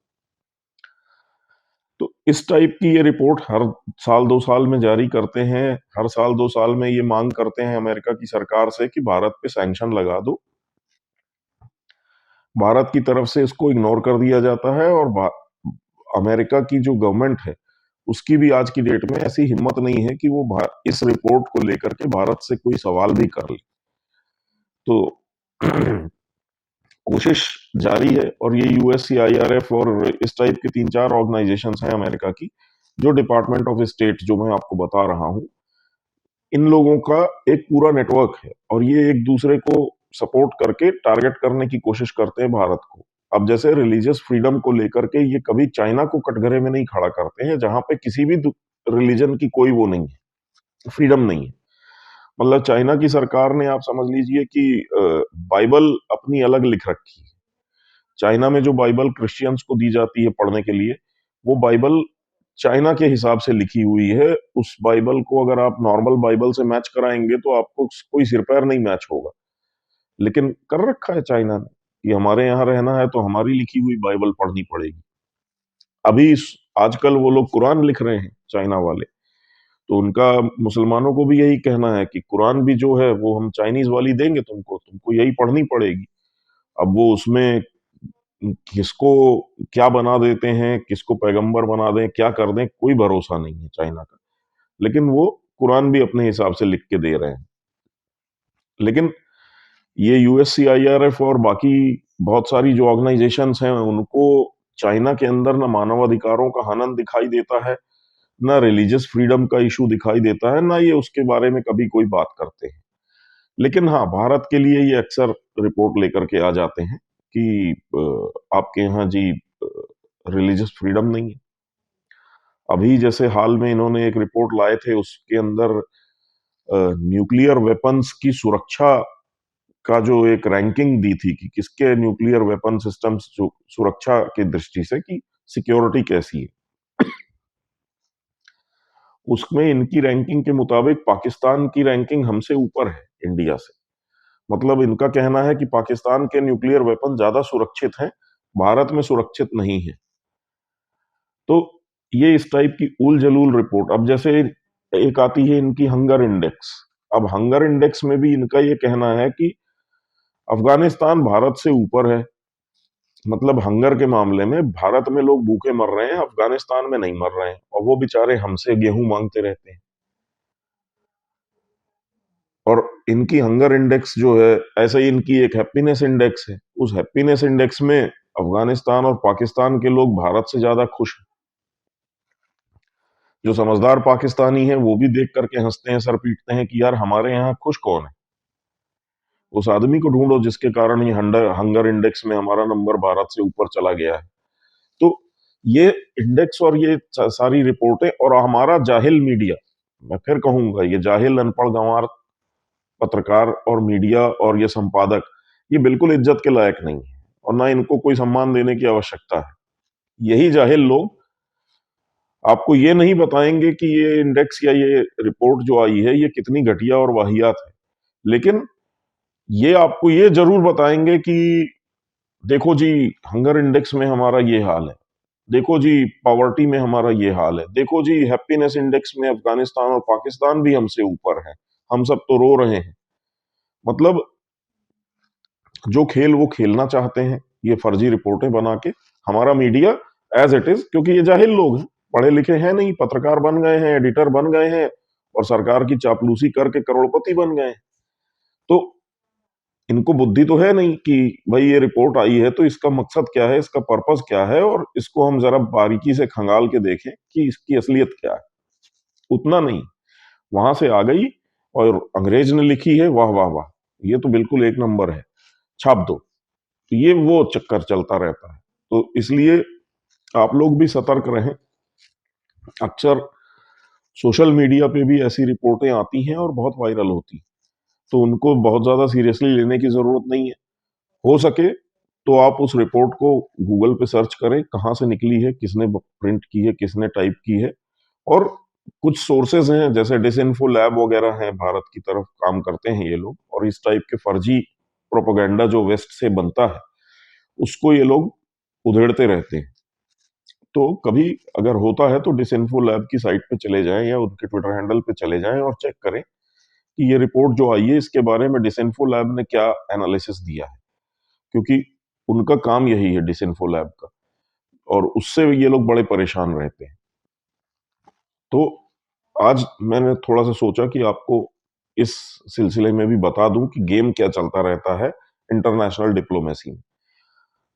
तो इस टाइप की ये रिपोर्ट हर साल 2 साल में जारी करते हैं। हर साल 2 साल में ये मांग करते हैं अमेरिका की सरकार से कि भारत पे सैंक्शन लगा दो। भारत की तरफ से इसको इग्नोर कर दिया जाता है और अमेरिका की जो गवर्नमेंट है, उसकी भी आज की डेट में ऐसी हिम्मत नहीं है कि वो इस रिपोर्ट को लेकर के भारत से कोई सवाल भी कर ले। तो कोशिश जारी है और ये यूएससीआईआरएफ और इस टाइप के 3-4 ऑर्गेनाइजेशंस हैं अमेरिका की, जो डिपार्टमेंट ऑफ स्टेट जो मैं आपको बता रहा हूँ, इन लोगों का एक पूरा नेटवर्क है और ये एक दूसरे को सपोर्ट करके टारगेट करने की कोशिश करते हैं भारत को। अब जैसे रिलीजियस फ्रीडम को लेकर के ये कभी चाइना को कटघरे में नहीं खड़ा करते हैं, जहां पे किसी भी रिलीजन की कोई वो नहीं है, फ्रीडम नहीं है। मतलब चाइना की सरकार ने आप समझ लीजिए कि बाइबल अपनी अलग लिख रखी है। चाइना में जो बाइबल क्रिश्चियंस को दी जाती है पढ़ने के लिए, वो बाइबल चाइना के हिसाब से लिखी हुई है। उस बाइबल को अगर आप नॉर्मल बाइबल से मैच कराएंगे तो आपको कोई सिर पैर नहीं मैच होगा। लेकिन कर रखा है चाइना ने कि हमारे यहाँ रहना है तो हमारी लिखी हुई बाइबल पढ़नी पड़ेगी। अभी आजकल वो लोग कुरान लिख रहे हैं चाइना वाले, तो उनका मुसलमानों को भी यही कहना है कि कुरान भी जो है वो हम चाइनीज वाली देंगे तुमको, तुमको यही पढ़नी पड़ेगी। अब वो उसमें किसको क्या बना देते हैं, किसको पैगंबर बना दें, क्या कर दें, कोई भरोसा नहीं है चाइना का। लेकिन वो कुरान भी अपने हिसाब से लिख के दे रहे हैं। लेकिन ये यूएससीआईआरएफ और बाकी बहुत सारी जो ऑर्गेनाइजेशंस हैं, उनको चाइना के अंदर ना मानवाधिकारों का हनन दिखाई देता है, ना रिलीजियस फ्रीडम का इशू दिखाई देता है, ना ये उसके बारे में कभी कोई बात करते हैं। लेकिन हाँ, भारत के लिए ये अक्सर रिपोर्ट लेकर के आ जाते हैं कि आपके यहाँ जी रिलीजियस फ्रीडम नहीं है। अभी जैसे हाल में इन्होंने एक रिपोर्ट लाए थे, उसके अंदर न्यूक्लियर वेपन्स की सुरक्षा का जो एक रैंकिंग दी थी कि किसके न्यूक्लियर वेपन सिस्टम्स जो सुरक्षा की दृष्टि से कि सिक्योरिटी कैसी है, उसमें इनकी रैंकिंग के मुताबिक पाकिस्तान की रैंकिंग हमसे ऊपर है इंडिया से। मतलब इनका कहना है कि पाकिस्तान के न्यूक्लियर वेपन ज्यादा सुरक्षित हैं, भारत में सुरक्षित नहीं है। तो ये इस टाइप की उल जलूल रिपोर्ट। अब जैसे एक आती है इनकी हंगर इंडेक्स। अब हंगर इंडेक्स में भी इनका ये कहना है कि अफगानिस्तान भारत से ऊपर है। मतलब हंगर के मामले में भारत में लोग भूखे मर रहे हैं, अफगानिस्तान में नहीं मर रहे हैं, और वो बेचारे हमसे गेहूं मांगते रहते हैं। और इनकी हंगर इंडेक्स जो है, ऐसे ही इनकी एक हैप्पीनेस इंडेक्स है। उस हैप्पीनेस इंडेक्स में अफगानिस्तान और पाकिस्तान के लोग भारत से ज्यादा खुश हैं। जो समझदार पाकिस्तानी है वो भी देख करके हंसते हैं, सर पीटते हैं कि यार हमारे यहाँ खुश कौन है। उस आदमी को ढूंढो जिसके कारण ये हंगर इंडेक्स में हमारा नंबर भारत से ऊपर चला गया है। तो ये इंडेक्स और ये सारी रिपोर्टें और हमारा जाहिल मीडिया, मैं फिर कहूंगा ये जाहिल अनपढ़ गंवार पत्रकार और मीडिया और ये संपादक, ये बिल्कुल इज्जत के लायक नहीं है और ना इनको कोई सम्मान देने की आवश्यकता है। यही जाहिल लोग आपको ये नहीं बताएंगे कि ये इंडेक्स या ये रिपोर्ट जो आई है ये कितनी घटिया और वाहियात है, लेकिन ये आपको ये जरूर बताएंगे कि देखो जी, हंगर इंडेक्स में हमारा ये हाल है, देखो जी पॉवर्टी में हमारा ये हाल है, देखो जी हैप्पीनेस इंडेक्स में अफगानिस्तान और पाकिस्तान भी हमसे ऊपर है, हम सब तो रो रहे हैं। मतलब जो खेल वो खेलना चाहते हैं, ये फर्जी रिपोर्टें बना के हमारा मीडिया एज इट इज, क्योंकि ये जाहिल लोग हैं, पढ़े लिखे हैं नहीं, पत्रकार बन गए हैं, एडिटर बन गए हैं और सरकार की चापलूसी करके करोड़पति बन गए हैं। तो इनको बुद्धि तो है नहीं कि भाई ये रिपोर्ट आई है तो इसका मकसद क्या है, इसका पर्पस क्या है, और इसको हम जरा बारीकी से खंगाल के देखें कि इसकी असलियत क्या है। उतना नहीं, वहां से आ गई और अंग्रेज ने लिखी है, वाह वाह वाह, ये तो बिल्कुल एक नंबर है, छाप दो। तो ये वो चक्कर चलता रहता है। तो इसलिए आप लोग भी सतर्क रहें। अक्सर सोशल मीडिया पे भी ऐसी रिपोर्टें आती हैं और बहुत वायरल होती हैं, तो उनको बहुत ज्यादा सीरियसली लेने की जरूरत नहीं है। हो सके तो आप उस रिपोर्ट को गूगल पे सर्च करें, कहाँ से निकली है, किसने प्रिंट की है, किसने टाइप की है, और कुछ सोर्सेज हैं जैसे डिसइन्फो लैब वगैरह हैं, भारत की तरफ काम करते हैं ये लोग, और इस टाइप के फर्जी प्रोपेगेंडा जो वेस्ट से बनता है उसको ये लोग उधेड़ते रहते हैं। तो कभी अगर होता है तो डिसइन्फो लैब की साइट पे चले जाएं या उनके ट्विटर हैंडल पे चले जाएं और चेक करें कि ये रिपोर्ट जो आई है इसके बारे में डिसइन्फो लैब ने क्या एनालिसिस दिया है, क्योंकि उनका काम यही है डिसइन्फो लैब का, और उससे ये लोग बड़े परेशान रहते हैं। तो आज मैंने थोड़ा सा सोचा कि आपको इस सिलसिले में भी बता दूं कि गेम क्या चलता रहता है इंटरनेशनल डिप्लोमेसी में।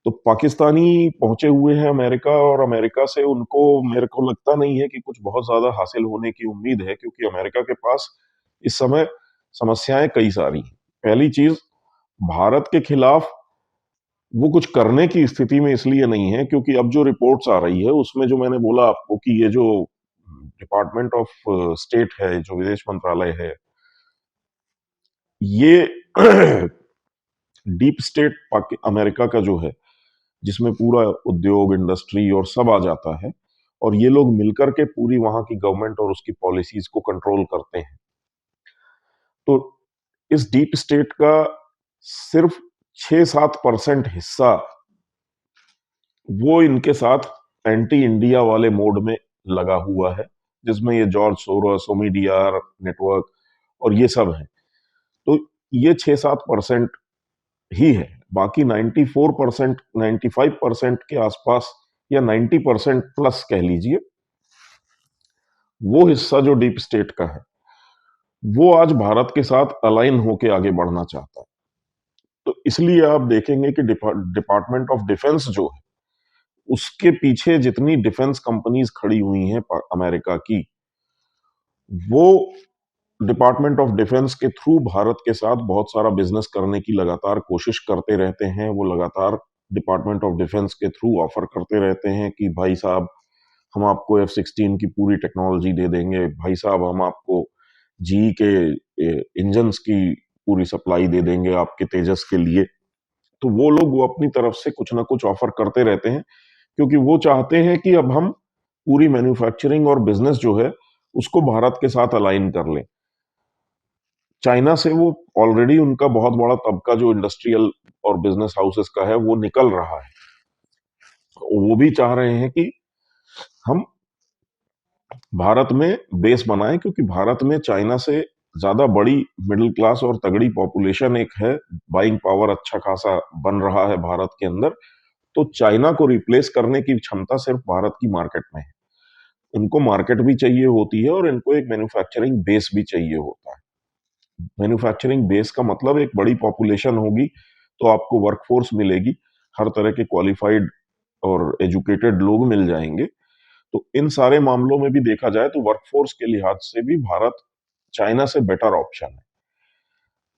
तो पाकिस्तानी पहुंचे हुए हैं अमेरिका, और अमेरिका से उनको, मेरे को लगता नहीं है कि कुछ बहुत ज्यादा हासिल होने की उम्मीद है, क्योंकि अमेरिका के पास इस समय समस्याएं कई सारी हैं। पहली चीज, भारत के खिलाफ वो कुछ करने की स्थिति में इसलिए नहीं है क्योंकि अब जो रिपोर्ट्स आ रही है उसमें जो मैंने बोला आपको कि ये जो डिपार्टमेंट ऑफ स्टेट है, जो विदेश मंत्रालय है, ये डीप स्टेट अमेरिका का जो है, जिसमें पूरा उद्योग, इंडस्ट्री और सब आ जाता है, और ये लोग मिलकर के पूरी वहां की गवर्नमेंट और उसकी पॉलिसीज को कंट्रोल करते हैं। तो इस डीप स्टेट का सिर्फ 6-7% हिस्सा वो इनके साथ एंटी इंडिया वाले मोड में लगा हुआ है, जिसमें ये जॉर्ज सोरोस, ओमिडियार नेटवर्क और ये सब है। तो ये 6-7% ही है। बाकी 94%, 95% के आसपास या 90% प्लस कह लीजिए, वो हिस्सा जो डीप स्टेट का है वो आज भारत के साथ अलाइन होके आगे बढ़ना चाहता है। तो इसलिए आप देखेंगे कि डिपार्टमेंट ऑफ डिफेंस जो है उसके पीछे जितनी डिफेंस कंपनीज खड़ी हुई हैं अमेरिका की, वो डिपार्टमेंट ऑफ डिफेंस के थ्रू भारत के साथ बहुत सारा बिजनेस करने की लगातार कोशिश करते रहते हैं। वो लगातार डिपार्टमेंट ऑफ डिफेंस के थ्रू ऑफर करते रहते हैं कि भाई साहब हम आपको F-16 की पूरी टेक्नोलॉजी दे देंगे, भाई साहब हम आपको जी के इंजन्स की पूरी सप्लाई दे देंगे आपके तेजस के लिए। तो वो अपनी तरफ से कुछ ना कुछ ऑफर करते रहते हैं, क्योंकि वो चाहते हैं कि अब हम पूरी मैन्युफैक्चरिंग और बिजनेस जो है उसको भारत के साथ अलाइन कर लें। चाइना से वो ऑलरेडी उनका बहुत बड़ा तबका जो इंडस्ट्रियल और बिजनेस हाउसेस का है वो निकल रहा है। वो भी चाह रहे हैं कि हम भारत में बेस बनाएं, क्योंकि भारत में चाइना से ज्यादा बड़ी मिडिल क्लास और तगड़ी पॉपुलेशन एक है, बाइंग पावर अच्छा खासा बन रहा है भारत के अंदर। तो चाइना को रिप्लेस करने की क्षमता सिर्फ भारत की मार्केट में है। इनको मार्केट भी चाहिए होती है और इनको एक मैन्युफैक्चरिंग बेस भी चाहिए होता है। मैन्युफैक्चरिंग बेस का मतलब एक बड़ी पॉपुलेशन होगी तो आपको वर्कफोर्स मिलेगी, हर तरह के क्वालिफाइड और एजुकेटेड लोग मिल जाएंगे। तो इन सारे मामलों में भी देखा जाए तो वर्कफोर्स के लिहाज से भी भारत चाइना से बेटर ऑप्शन है।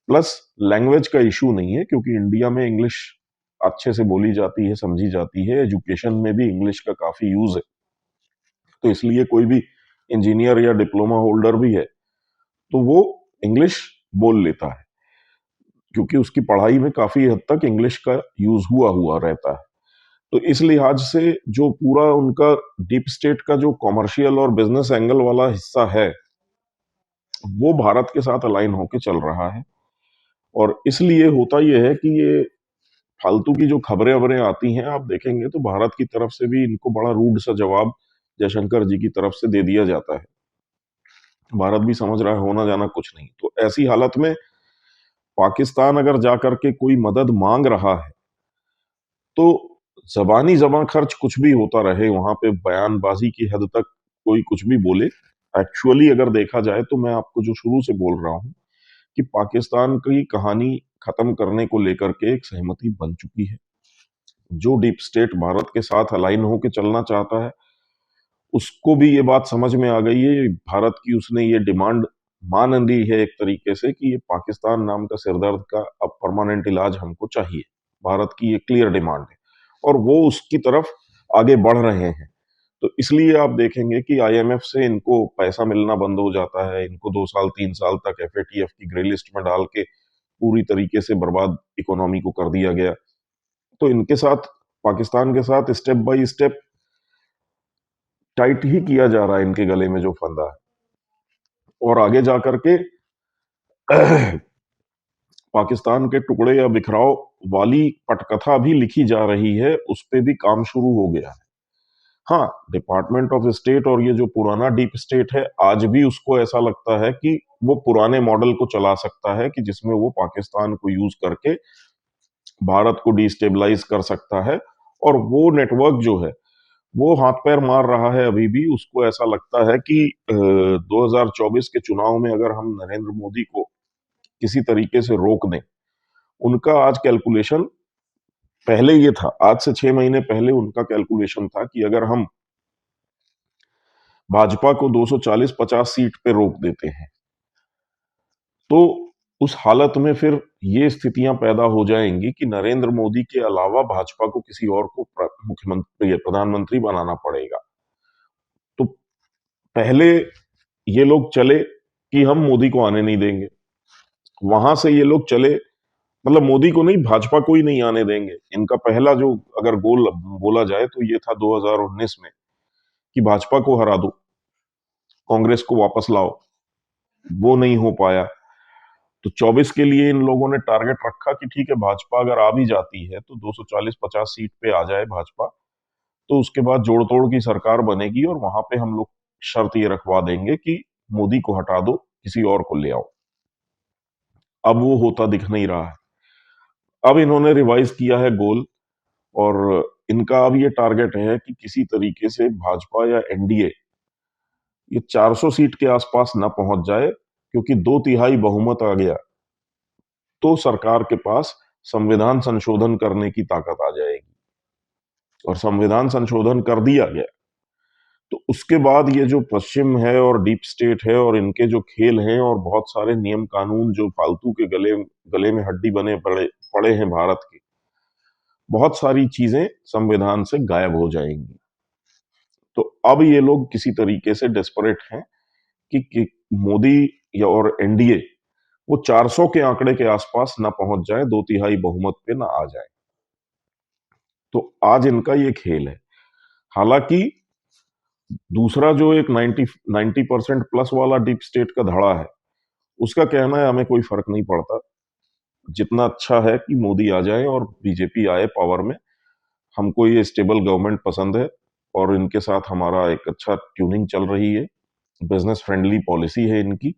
प्लस लैंग्वेज का इशू नहीं है, क्योंकि इंडिया में इंग्लिश अच्छे से बोली जाती है, समझी जाती है, एजुकेशन में भी इंग्लिश का काफी यूज है। तो इसलिए कोई भी इंजीनियर या डिप्लोमा होल्डर भी है तो वो इंग्लिश बोल लेता है, क्योंकि उसकी पढ़ाई में काफी हद तक इंग्लिश का यूज हुआ हुआ रहता है। तो इस लिहाज से जो पूरा उनका डीप स्टेट का जो कॉमर्शियल और बिजनेस एंगल वाला हिस्सा है वो भारत के साथ अलाइन होके चल रहा है। और इसलिए होता यह है कि ये फालतू की जो खबरें वबरें आती हैं, आप देखेंगे तो भारत की तरफ से भी इनको बड़ा रूड सा जवाब जयशंकर जी की तरफ से दे दिया जाता है। भारत भी समझ रहा है होना जाना कुछ नहीं। तो ऐसी हालत में पाकिस्तान अगर जाकर के कोई मदद मांग रहा है तो जबानी जबां खर्च कुछ भी होता रहे, वहां पे बयानबाजी की हद तक कोई कुछ भी बोले, एक्चुअली अगर देखा जाए तो मैं आपको जो शुरू से बोल रहा हूं कि पाकिस्तान की कहानी खत्म करने को लेकर के एक सहमति बन चुकी है। जो डीप स्टेट भारत के साथ अलाइन होकर चलना चाहता है उसको भी ये बात समझ में आ गई है। भारत की उसने ये डिमांड मान ली है एक तरीके से कि ये पाकिस्तान नाम का सिरदर्द का अब परमानेंट इलाज हमको चाहिए। भारत की ये क्लियर डिमांड है और वो उसकी तरफ आगे बढ़ रहे हैं। तो इसलिए आप देखेंगे कि आईएमएफ से इनको पैसा मिलना बंद हो जाता है। इनको 2 साल 3 साल तक एफएटीएफ की ग्रे लिस्ट में डाल के पूरी तरीके से बर्बाद इकोनॉमी को कर दिया गया। तो इनके साथ, पाकिस्तान के साथ स्टेप बाय स्टेप टाइट ही किया जा रहा है इनके गले में जो फंदा है। और आगे जाकर के पाकिस्तान के टुकड़े या बिखराव वाली पटकथा भी लिखी जा रही है, उस पे भी काम शुरू हो गया है। हाँ, डिपार्टमेंट ऑफ स्टेट और ये जो पुराना डीप स्टेट है, आज भी उसको ऐसा लगता है कि वो पुराने मॉडल को चला सकता है, कि जिसमें वो पाकिस्तान को यूज करके भारत को डिस्टेबलाइज कर सकता है। और वो नेटवर्क जो है वो हाथ पैर मार रहा है अभी भी। उसको ऐसा लगता है कि 2024 के चुनाव में अगर हम नरेंद्र मोदी को किसी तरीके से रोक दें, उनका आज कैलकुलेशन, पहले ये था, आज से 6 महीने पहले उनका कैलकुलेशन था कि अगर हम भाजपा को 240-50 सीट पे रोक देते हैं, तो उस हालत में फिर ये स्थितियां पैदा हो जाएंगी कि नरेंद्र मोदी के अलावा भाजपा को किसी और को मुख्यमंत्री, प्रधानमंत्री बनाना पड़ेगा। तो पहले ये लोग चले कि हम मोदी को आने नहीं देंगे, वहां से ये लोग चले, मतलब मोदी को नहीं, भाजपा को ही नहीं आने देंगे। इनका पहला जो अगर गोल बोला जाए तो ये था 2019 में, कि भाजपा को हरा दो, कांग्रेस को वापस लाओ। वो नहीं हो पाया। तो 24 के लिए इन लोगों ने टारगेट रखा कि ठीक है, भाजपा अगर आ भी जाती है तो 240-50 सीट पे आ जाए भाजपा, तो उसके बाद जोड़ तोड़ की सरकार बनेगी और वहां पे हम लोग शर्त ये रखवा देंगे कि मोदी को हटा दो, किसी और को ले आओ। अब वो होता दिख नहीं रहा है। अब इन्होंने रिवाइज किया है गोल, और इनका अब ये टारगेट है कि किसी तरीके से भाजपा या एनडीए ये 400 सीट के आसपास ना पहुंच जाए, क्योंकि 2/3 बहुमत आ गया तो सरकार के पास संविधान संशोधन करने की ताकत आ जाएगी। और संविधान संशोधन कर दिया गया तो उसके बाद ये जो पश्चिम है और डीप स्टेट है और इनके जो खेल हैं और बहुत सारे नियम कानून जो फालतू के गले गले में हड्डी बने पड़े पड़े हैं भारत के, बहुत सारी चीजें संविधान से गायब हो जाएंगी। तो अब ये लोग किसी तरीके से डेस्परेट हैं कि मोदी या और एनडीए वो 400 के आंकड़े के आसपास ना पहुंच जाए, 2/3 बहुमत पे ना आ जाए। तो आज इनका ये खेल है। हालांकि दूसरा जो एक 90% प्लस वाला डीप स्टेट का धड़ा है, उसका कहना है हमें कोई फर्क नहीं पड़ता, जितना अच्छा है कि मोदी आ जाए और बीजेपी आए पावर में। हमको ये स्टेबल गवर्नमेंट पसंद है और इनके साथ हमारा एक अच्छा ट्यूनिंग चल रही है, बिजनेस फ्रेंडली पॉलिसी है इनकी,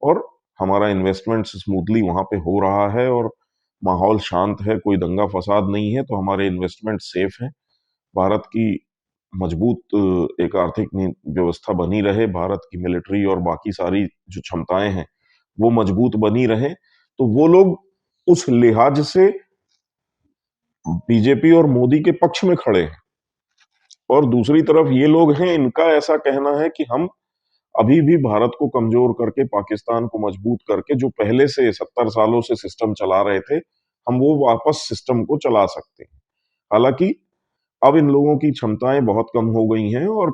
और हमारा इन्वेस्टमेंट स्मूथली वहां पे हो रहा है और माहौल शांत है, कोई दंगा फसाद नहीं है, तो हमारे इन्वेस्टमेंट सेफ है। भारत की मजबूत एक आर्थिक व्यवस्था बनी रहे, भारत की मिलिट्री और बाकी सारी जो क्षमताएं हैं वो मजबूत बनी रहे, तो वो लोग उस लिहाज से बीजेपी और मोदी के पक्ष में खड़े हैं। और दूसरी तरफ ये लोग हैं, इनका ऐसा कहना है कि हम अभी भी भारत को कमजोर करके, पाकिस्तान को मजबूत करके, जो पहले से 70 सालों से सिस्टम चला रहे थे, हम वो वापस सिस्टम को चला सकते हैं। हालांकि अब इन लोगों की क्षमताएं बहुत कम हो गई हैं और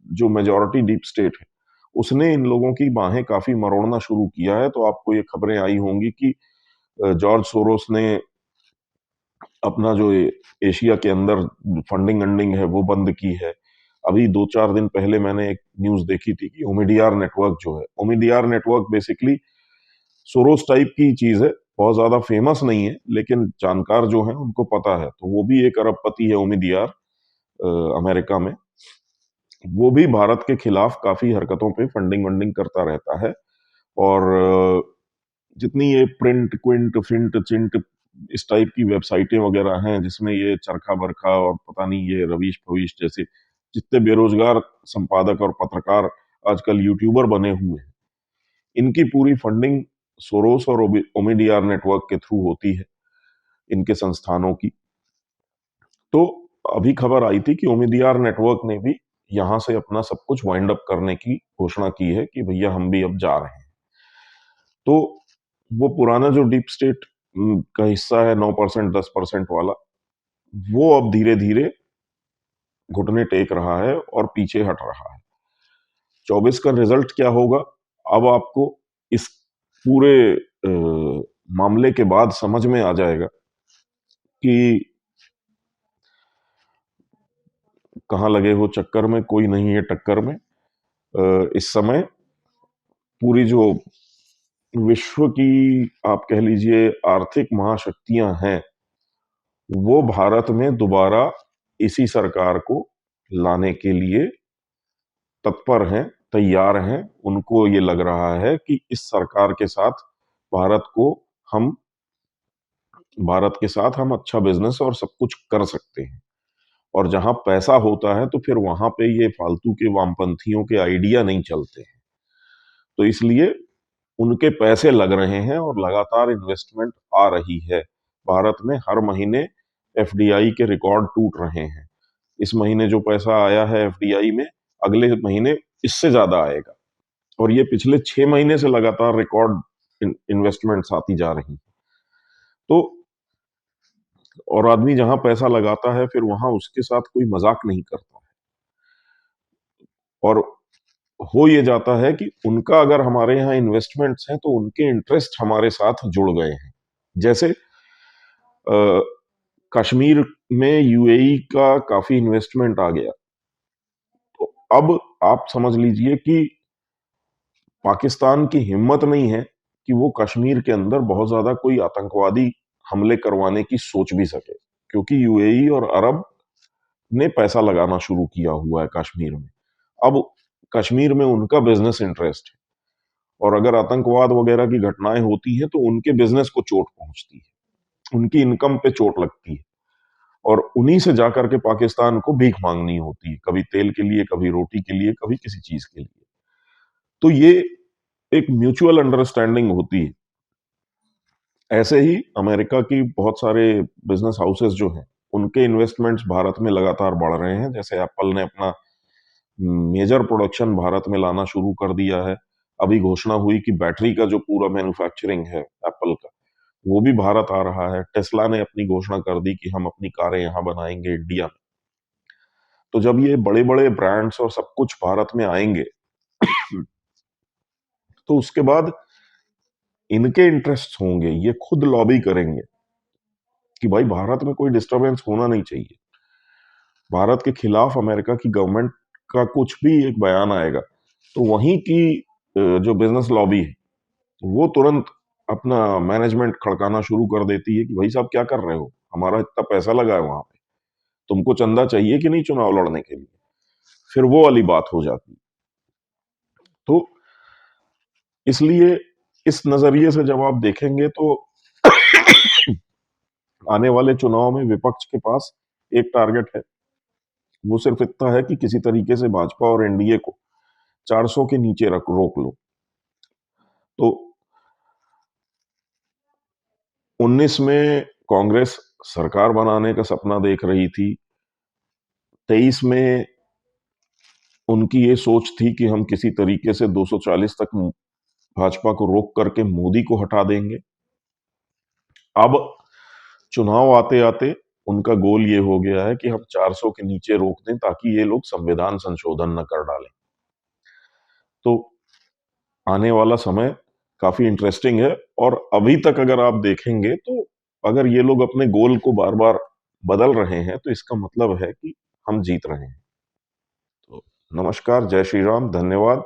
जो मेजॉरिटी डीप स्टेट है उसने इन लोगों की बाहें काफी मरोड़ना शुरू किया है। तो आपको ये खबरें आई होंगी कि जॉर्ज सोरोस ने अपना जो एशिया के अंदर फंडिंग अंडिंग है वो बंद की है। अभी 2-4 दिन पहले मैंने एक न्यूज देखी थी कि ओमिडियार नेटवर्क जो है, ओमिडियार नेटवर्क बेसिकली सोरोस टाइप की चीज है, बहुत ज्यादा फेमस नहीं है लेकिन जानकार जो है उनको पता है। तो वो भी एक अरबपति है ओमिडियार, अमेरिका में। वो भी भारत के खिलाफ काफी हरकतों पे फंडिंग वंडिंग करता रहता है। और जितनी ये प्रिंट क्विंट फिंट चिंट इस टाइप की वेबसाइटें वगैरह हैं जिसमें ये चरखा बरखा और पता नहीं ये रवीश भविश जैसे जितने बेरोजगार संपादक और पत्रकार आजकल यूट्यूबर बने हुए हैं, इनकी पूरी फंडिंग सोरोस और ओमिडियार नेटवर्क के थ्रू होती है, इनके संस्थानों की। तो अभी खबर आई थी कि ओमिडियार नेटवर्क ने भी यहां से अपना सब कुछ वाइंड अप करने की घोषणा की है कि भैया हम भी अब जा रहे हैं। तो वो पुराना जो डीप स्टेट का हिस्सा है, 9% 10% वाला, वो अब धीरे धीरे घुटने टेक रहा है और पीछे हट रहा है। 24 का रिजल्ट क्या होगा, अब आपको इस पूरे मामले के बाद समझ में आ जाएगा कि कहाँ लगे हो चक्कर में, कोई नहीं है टक्कर में। इस समय पूरी जो विश्व की आप कह लीजिए आर्थिक महाशक्तियां हैं, वो भारत में दोबारा इसी सरकार को लाने के लिए तत्पर हैं, तैयार हैं। उनको ये लग रहा है कि इस सरकार के साथ भारत को हम भारत के साथ हम अच्छा बिजनेस और सब कुछ कर सकते हैं। और जहां पैसा होता है तो फिर वहां पे ये फालतू के वामपंथियों के आइडिया नहीं चलते हैं। तो इसलिए उनके पैसे लग रहे हैं और लगातार इन्वेस्टमेंट आ रही है। भारत में हर महीने एफडीआई के रिकॉर्ड टूट रहे हैं। इस महीने जो पैसा आया है एफडीआई में, अगले महीने इससे ज्यादा आएगा। और ये पिछले 6 महीने से लगातार रिकॉर्ड इन्वेस्टमेंट्स आती जा रही हैं। तो और आदमी जहां पैसा लगाता है फिर वहां उसके साथ कोई मजाक नहीं करता है। और हो ये जाता है कि उनका अगर हमारे यहाँ इन्वेस्टमेंट्स हैं तो उनके इंटरेस्ट हमारे साथ जुड़ गए हैं। जैसे कश्मीर में यूएई का काफी इन्वेस्टमेंट आ गया। तो अब आप समझ लीजिए कि पाकिस्तान की हिम्मत नहीं है कि वो कश्मीर के अंदर बहुत ज्यादा कोई आतंकवादी हमले करवाने की सोच भी सके, क्योंकि यूएई और अरब ने पैसा लगाना शुरू किया हुआ है कश्मीर में। अब कश्मीर में उनका बिजनेस इंटरेस्ट है, और अगर आतंकवाद वगैरह की घटनाएं होती हैं तो उनके बिजनेस को चोट पहुंचती है, उनकी इनकम पे चोट लगती है। और उन्हीं से जाकर के पाकिस्तान को भीख मांगनी होती है, कभी तेल के लिए, कभी रोटी के लिए, कभी किसी चीज के लिए। तो ये एक म्यूचुअल अंडरस्टैंडिंग होती है। ऐसे ही अमेरिका की बहुत सारे बिजनेस हाउसेस जो हैं, उनके इन्वेस्टमेंट्स भारत में लगातार बढ़ रहे हैं। जैसे एप्पल ने अपना मेजर प्रोडक्शन भारत में लाना शुरू कर दिया है। अभी घोषणा हुई कि बैटरी का जो पूरा मैन्युफैक्चरिंग है एप्पल का, वो भी भारत आ रहा है। टेस्ला ने अपनी घोषणा कर दी कि हम अपनी कारें यहाँ बनाएंगे इंडिया में। तो जब ये बड़े बड़े ब्रांड्स और सब कुछ भारत में आएंगे तो उसके बाद इनके इंटरेस्ट होंगे, ये खुद लॉबी करेंगे कि भाई भारत में कोई डिस्टरबेंस होना नहीं चाहिए। भारत के खिलाफ अमेरिका की गवर्नमेंट का कुछ भी एक बयान आएगा तो वहीं की जो बिजनेस लॉबी है वो तुरंत अपना मैनेजमेंट खड़काना शुरू कर देती है कि भाई साहब क्या कर रहे हो, हमारा इतना पैसा लगा है वहां पे, तुमको चंदा चाहिए कि नहीं चुनाव लड़ने के लिए। फिर वो वाली बात हो जाती है। तो इसलिए इस नजरिए से जब आप देखेंगे तो आने वाले चुनाव में विपक्ष के पास एक टारगेट है। वो सिर्फ इतना है कि किसी तरीके से भाजपा और एनडीए को 400 के नीचे रोक लो। तो 19 में कांग्रेस सरकार बनाने का सपना देख रही थी। 23 में उनकी ये सोच थी कि हम किसी तरीके से 240 तक भाजपा को रोक करके मोदी को हटा देंगे। अब चुनाव आते आते उनका गोल ये हो गया है कि हम 400 के नीचे रोक दें ताकि ये लोग संविधान संशोधन न कर डालें। तो आने वाला समय काफी इंटरेस्टिंग है। और अभी तक अगर आप देखेंगे तो अगर ये लोग अपने गोल को बार बार बदल रहे हैं तो इसका मतलब है कि हम जीत रहे हैं। तो नमस्कार, जय श्री राम, धन्यवाद।